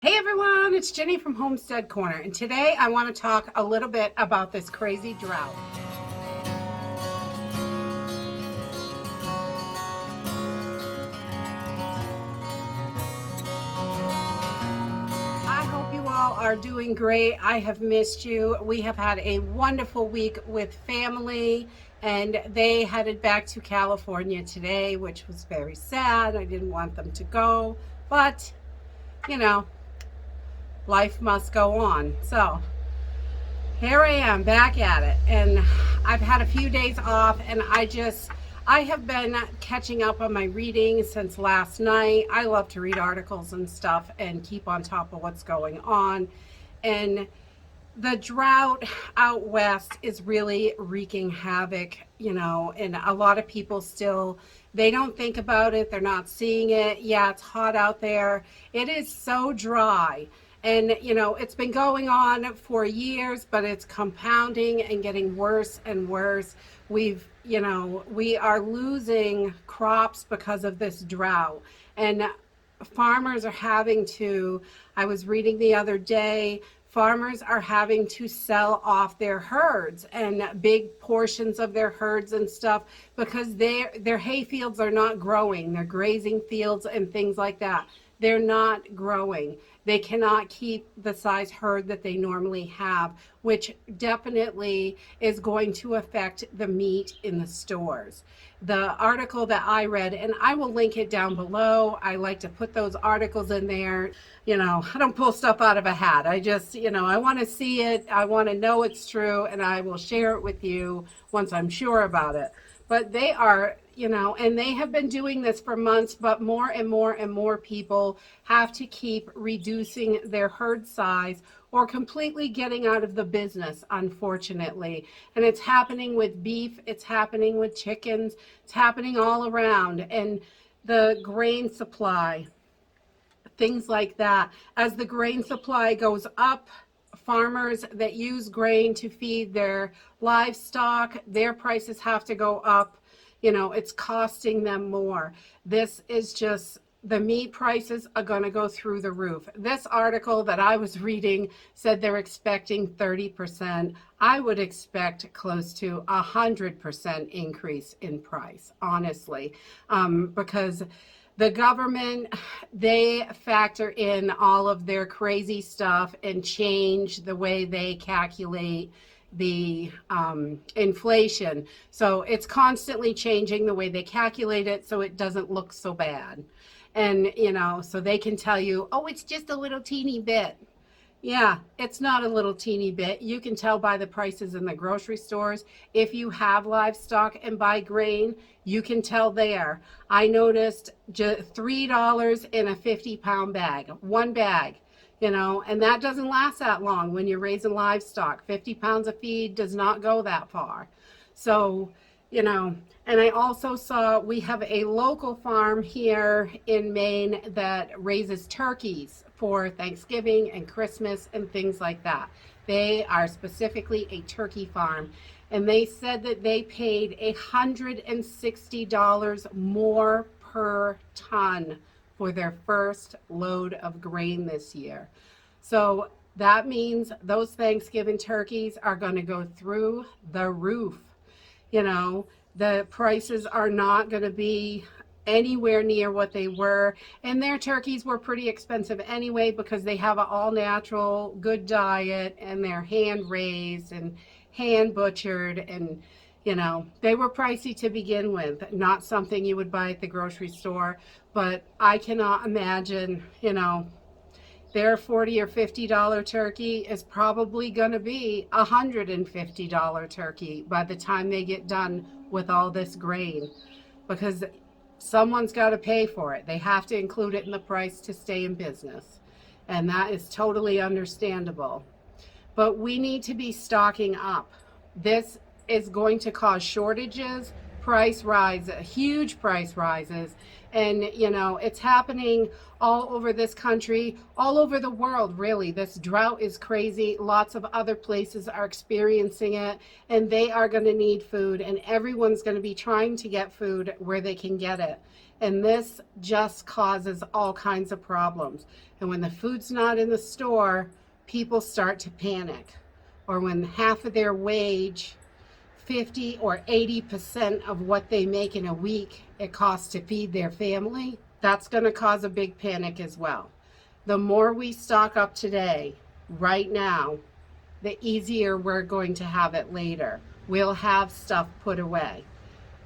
Hey everyone, it's Jenny from Homestead Corner, and today I want to talk a little bit about this crazy drought. I hope you all are doing great. I have missed you. We have had a wonderful week with family, and they headed back to California today, which was very sad. I didn't want them to go, but you know, life must go on. So here I am back at it, and I've had a few days off, and I have been catching up on my reading since last night. I love to read articles and stuff and keep on top of what's going on. And the drought out west is really wreaking havoc, and a lot of people still, they don't think about it. They're not seeing it. Yeah, it's hot out there. It is so dry. And, it's been going on for years, but it's compounding and getting worse and worse. We are losing crops because of this drought. And farmers are having to, I was reading the other day, farmers are having to sell off their herds and big portions of their herds and stuff because their hay fields are not growing. Their grazing fields and things like that, they're not growing. They cannot keep the size herd that they normally have, which definitely is going to affect the meat in the stores. The article that I read, and I will link it down below. I like to put those articles in there. I don't pull stuff out of a hat. I just, I want to see it. I want to know it's true, and I will share it with you once I'm sure about it. But they are, and they have been doing this for months, but more and more and more people have to keep reducing their herd size or completely getting out of the business, unfortunately. And it's happening with beef, it's happening with chickens, it's happening all around. And the grain supply, things like that. As the grain supply goes up, farmers that use grain to feed their livestock, their prices have to go up. It's costing them more. This is just, the meat prices are going to go through the roof. This article that I was reading said they're expecting 30%. I would expect close to 100% increase in price, honestly, because the government, they factor in all of their crazy stuff and change the way they calculate the inflation. So it's constantly changing the way they calculate it so it doesn't look so bad. And, so they can tell you, oh, it's just a little teeny bit. Yeah, it's not a little teeny bit. You can tell by the prices in the grocery stores. If you have livestock and buy grain, you can tell there. I noticed just $3 in a 50-pound bag, one bag, and that doesn't last that long when you're raising livestock. 50 pounds of feed does not go that far. So, and I also saw we have a local farm here in Maine that raises turkeys for Thanksgiving and Christmas and things like that. They are specifically a turkey farm, and they said that they paid $160 more per ton for their first load of grain this year. So that means those Thanksgiving turkeys are going to go through the roof. The prices are not going to be anywhere near what they were, and their turkeys were pretty expensive anyway because they have an all natural good diet and they're hand raised and hand butchered, and they were pricey to begin with, not something you would buy at the grocery store. But I cannot imagine, their $40 or $50 turkey is probably going to be a $150 turkey by the time they get done with all this grain, because someone's got to pay for it. They have to include it in the price to stay in business, and that is totally understandable. But we need to be stocking up. This is going to cause shortages price rise, huge price rises. And you know, it's happening all over this country, all over the world, really. This drought is crazy. Lots of other places are experiencing it, and they are going to need food, and everyone's going to be trying to get food where they can get it. And this just causes all kinds of problems. And when the food's not in the store, people start to panic. Or when half of their wage, 50 or 80% of what they make in a week, it costs to feed their family, that's going to cause a big panic as well. The more we stock up today, right now, the easier we're going to have it later. We'll have stuff put away.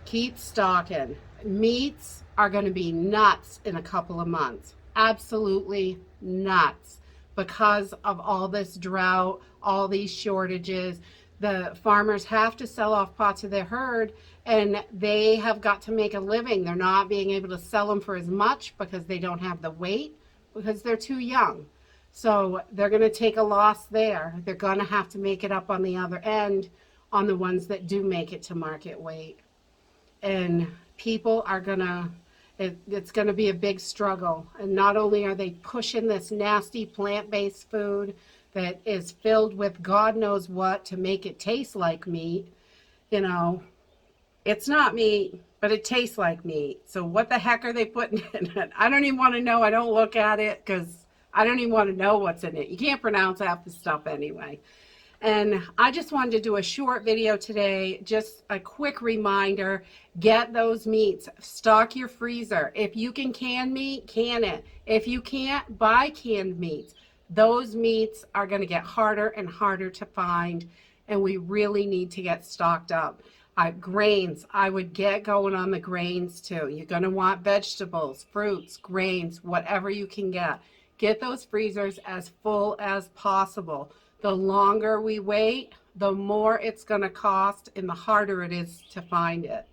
Keep stocking. Meats are going to be nuts in a couple of months. Absolutely nuts, because of all this drought, all these shortages. The farmers have to sell off pots of their herd, and they have got to make a living. They're not being able to sell them for as much because they don't have the weight, because they're too young. So they're going to take a loss there. They're going to have to make it up on the other end on the ones that do make it to market weight. And people are going to, it's going to be a big struggle. And not only are they pushing this nasty plant-based food that is filled with God knows what to make it taste like meat, you know, it's not meat, but it tastes like meat. So what the heck are they putting in it? I don't even want to know. I don't look at it because I don't even want to know what's in it. You can't pronounce half the stuff anyway. And I just wanted to do a short video today, just a quick reminder, get those meats, stock your freezer. If you can can meat, can it. If you can't, buy canned meats. Those meats are going to get harder and harder to find, and we really need to get stocked up. Grains, I would get going on the grains too. You're going to want vegetables, fruits, grains, whatever you can get. Get those freezers as full as possible. The longer we wait, the more it's going to cost and the harder it is to find it.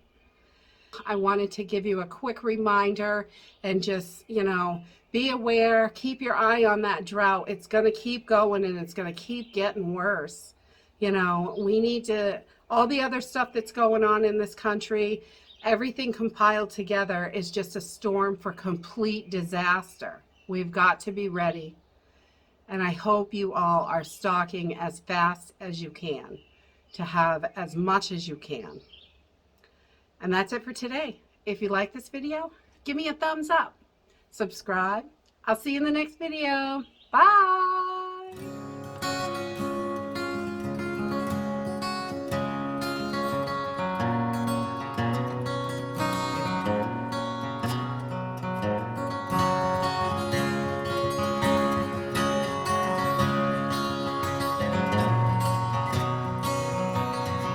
I wanted to give you a quick reminder and just, you know, be aware, keep your eye on that drought. It's going to keep going and it's going to keep getting worse. You know, we need to, all the other stuff that's going on in this country, everything compiled together is just a storm for complete disaster. We've got to be ready. And I hope you all are stocking as fast as you can to have as much as you can. And that's it for today. If you like this video, give me a thumbs up. Subscribe. I'll see you in the next video. Bye.